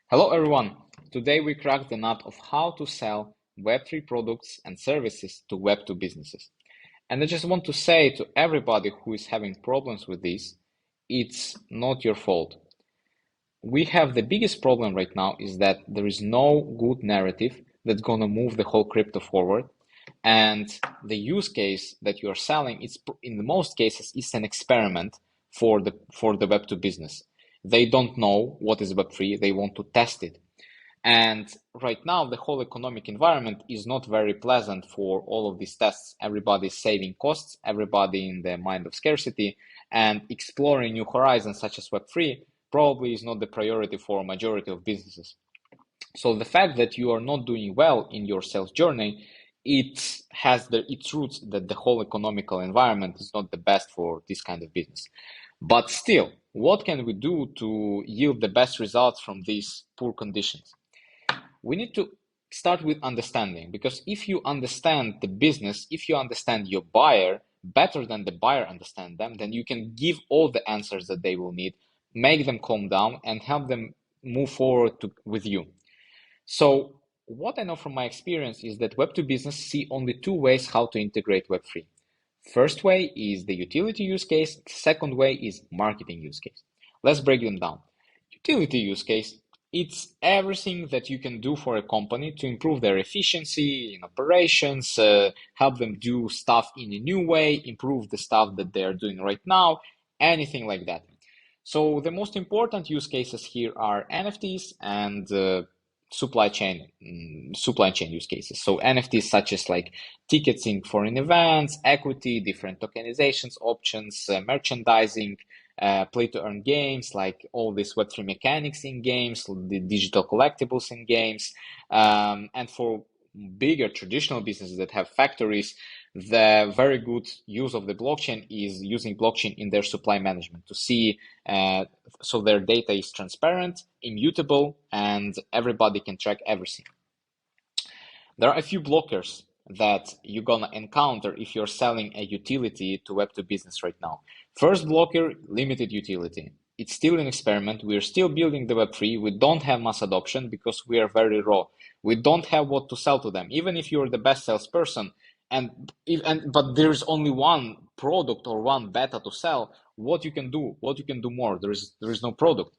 Hello everyone! Today we crack the nut of how to sell Web3 products and services to Web2 businesses. And I just want to say to everybody who is having problems with this, it's not your fault. We have the biggest problem right now is that there is no good narrative that's gonna move the whole crypto forward. And the use case that you are selling, it's in the most cases, is an experiment for the Web2 business. They don't know what is Web3, they want to test it. And right now, the whole economic environment is not very pleasant for all of these tests. Everybody's saving costs, everybody in the mind of scarcity, and exploring new horizons such as Web3 probably is not the priority for a majority of businesses. So the fact that you are not doing well in your sales journey, it has its roots that the whole economical environment is not the best for this kind of business. But still, what can we do to yield the best results from these poor conditions? We need to start with understanding, because if you understand the business, if you understand your buyer better than the buyer understands them, then you can give all the answers that they will need, make them calm down, and help them move forward with you. So what I know from my experience is that Web2 business see only two ways how to integrate Web3. First way is the utility use case. Second way is marketing use case. Let's break them down. Utility use case, it's everything that you can do for a company to improve their efficiency in operations, help them do stuff in a new way, improve the stuff that they are doing right now, anything like that. So the most important use cases here are NFTs and supply chain use cases. So NFTs such as like ticketing for an event, equity, different tokenizations options, merchandising, play to earn games, like all these Web3 mechanics in games, the digital collectibles in games, and for bigger traditional businesses that have factories, the very good use of the blockchain is using blockchain in their supply management to see so their data is transparent, immutable, and everybody can track everything. There are a few blockers that you're gonna encounter if you're selling a utility to Web2 business right now. First blocker, limited utility. It's still an experiment. We're still building the Web3. We don't have mass adoption because we are very raw. We don't have what to sell to them. Even if you're the best salesperson, but there's only one product or one beta to sell, what you can do more. There is no product.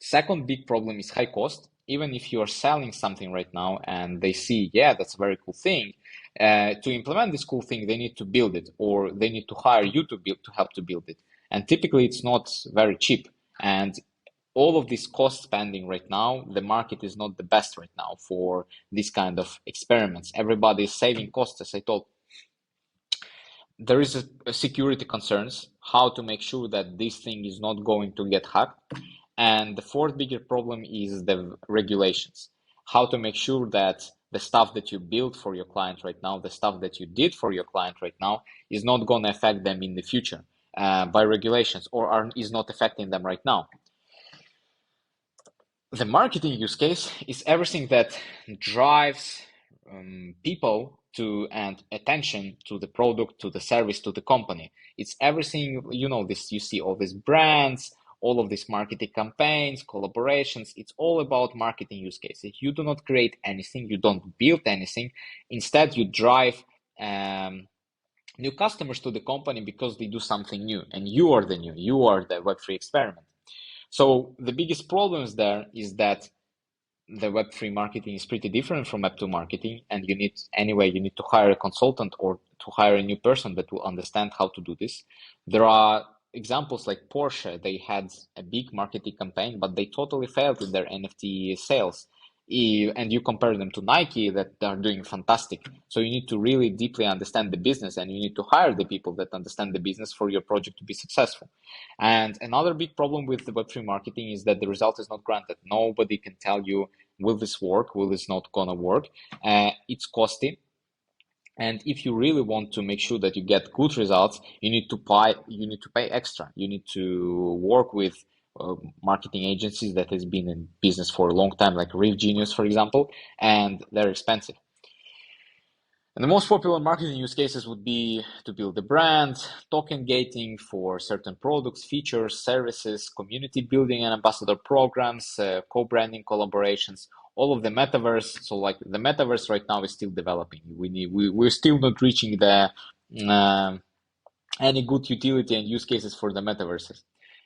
Second big problem is high cost. Even if you are selling something right now and they see, yeah, that's a very cool thing, to implement this cool thing, they need to build it, or they need to hire you to help to build it. And typically it's not very cheap. And all of this cost spending right now, the market is not the best right now for this kind of experiments. Everybody is saving costs, as I told. There is a security concerns, how to make sure that this thing is not going to get hacked. And the fourth bigger problem is the regulations. How to make sure that the stuff that you build for your client right now, the stuff that you did for your client right now, is not going to affect them in the future by regulations, or is not affecting them right now. The marketing use case is everything that drives people and attention to the product, to the service, to the company. It's everything, this, you see all these brands, all of these marketing campaigns, collaborations. It's all about marketing use cases. You do not create anything, you don't build anything. Instead, you drive new customers to the company because they do something new, and you are the Web3 experiment. So the biggest problems there is that the Web3 marketing is pretty different from Web2 marketing, and you need to hire a consultant or to hire a new person that will understand how to do this. There are examples like Porsche. They had a big marketing campaign, but they totally failed in their NFT sales. And you compare them to Nike that are doing fantastic. So you need to really deeply understand the business, and you need to hire the people that understand the business for your project to be successful. And another big problem with the Web3 marketing is that the result is not granted. Nobody can tell you, will this work? Will this not gonna work? It's costly. And if you really want to make sure that you get good results, you need to pay extra. You need to work with marketing agencies that has been in business for a long time, like Reef Genius, for example, and they're expensive. And the most popular marketing use cases would be to build a brand, token gating for certain products, features, services, community building and ambassador programs, co-branding collaborations, all of the metaverse. So like the metaverse right now is still developing. We're still not reaching the any good utility and use cases for the metaverses.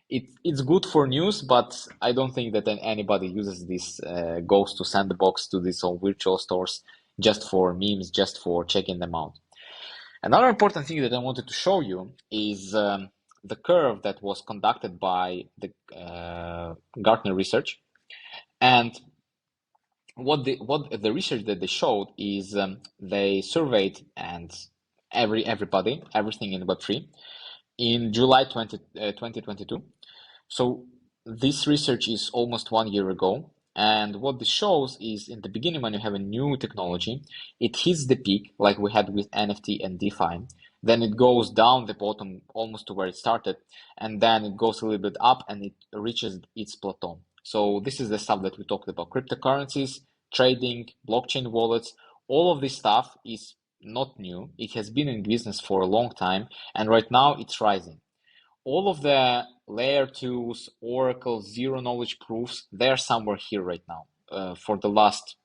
It's good for news, but I don't think that anybody uses this, goes to Sandbox, to these all virtual stores just for memes, just for checking them out. Another important thing that I wanted to show you is the curve that was conducted by the Gartner research. And what the research that they showed is they surveyed and everybody, everything in Web3 in July 2022. So this research is almost 1 year ago. And what this shows is in the beginning, when you have a new technology, it hits the peak like we had with NFT and DeFi. Then it goes down the bottom almost to where it started. And then it goes a little bit up and it reaches its plateau. So this is the stuff that we talked about. Cryptocurrencies, trading, blockchain wallets, all of this stuff is not new. It has been in business for a long time. And right now it's rising. All of the layer twos, Oracle, zero knowledge proofs, they're somewhere here right now. For the last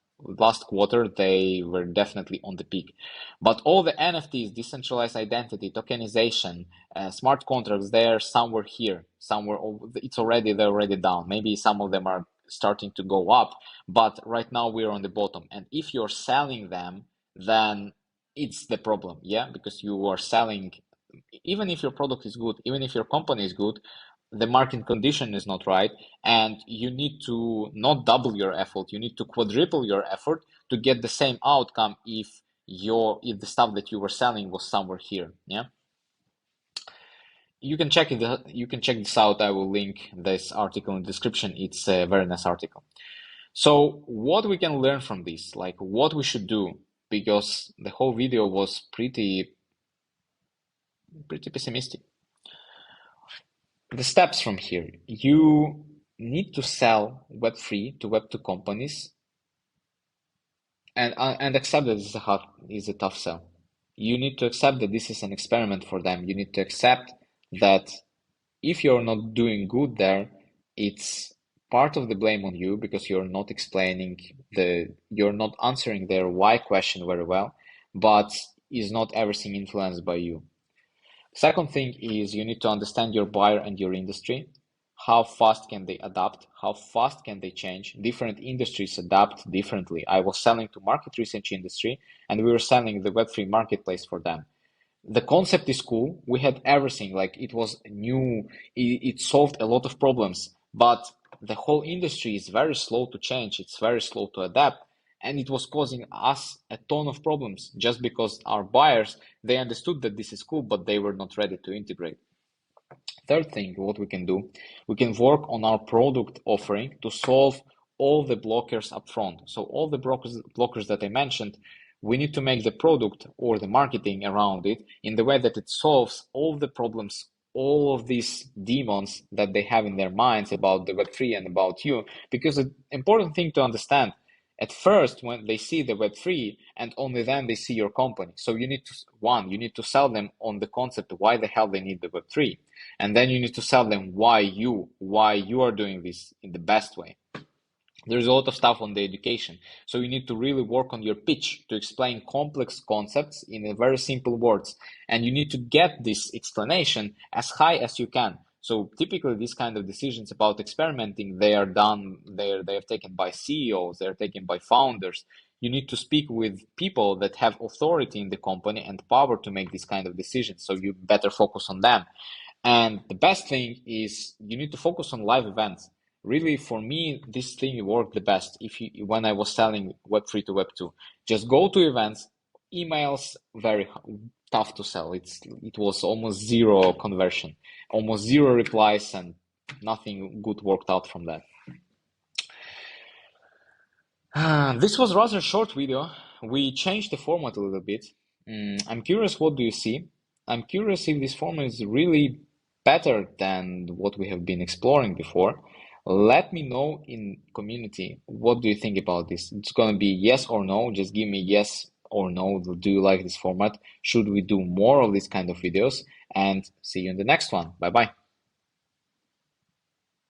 quarter, they were definitely on the peak. But all the NFTs, decentralized identity, tokenization, smart contracts, they're somewhere here. Somewhere they're already down. Maybe some of them are starting to go up, but right now we're on the bottom. And if you're selling them, then it's the problem, yeah, because you are selling. Even if your product is good, even if your company is good, the market condition is not right, and you need to not double your effort, you need to quadruple your effort to get the same outcome if the stuff that you were selling was somewhere here. Yeah, you can check this out. I will link this article in the description. It's a very nice article. So what we can learn from this, like what we should do, because the whole video was pretty pessimistic. The steps from here: you need to sell Web3 to Web2 companies and accept that this is a tough sell. You need to accept that this is an experiment for them. You need to accept that if you're not doing good there, it's part of the blame on you because you're not you're not answering their why question very well, but is not everything influenced by you. Second thing is you need to understand your buyer and your industry. How fast can they adapt? How fast can they change? Different industries adapt differently. I was selling to market research industry and we were selling the Web3 marketplace for them. The concept is cool. We had everything, like it was new. It solved a lot of problems, but the whole industry is very slow to change. It's very slow to adapt. And it was causing us a ton of problems just because our buyers, they understood that this is cool, but they were not ready to integrate. Third thing, what we can do, we can work on our product offering to solve all the blockers up front. So all the blockers that I mentioned, we need to make the product or the marketing around it in the way that it solves all the problems, all of these demons that they have in their minds about the Web3 and about you. Because the important thing to understand, at first, when they see the Web3 and only then they see your company. So you need to sell them on the concept of why the hell they need the Web3. And then you need to sell them why you are doing this in the best way. There's a lot of stuff on the education. So you need to really work on your pitch to explain complex concepts in a very simple words. And you need to get this explanation as high as you can. So typically these kind of decisions about experimenting, they are taken by CEOs, they're taken by founders. You need to speak with people that have authority in the company and power to make these kind of decisions. So you better focus on them. And the best thing is you need to focus on live events. Really, for me, this thing worked the best when I was selling Web3 to Web2. Just go to events. Emails, very tough to sell. It was almost zero conversion, almost zero replies, and nothing good worked out from that. This was rather short video. We changed the format a little bit. I'm curious, what do you see? I'm curious if this format is really better than what we have been exploring before. Let me know in community, what do you think about this? It's going to be yes or no. Just give me yes or no? Do you like this format? Should we do more of these kind of videos? And see you in the next one. Bye bye.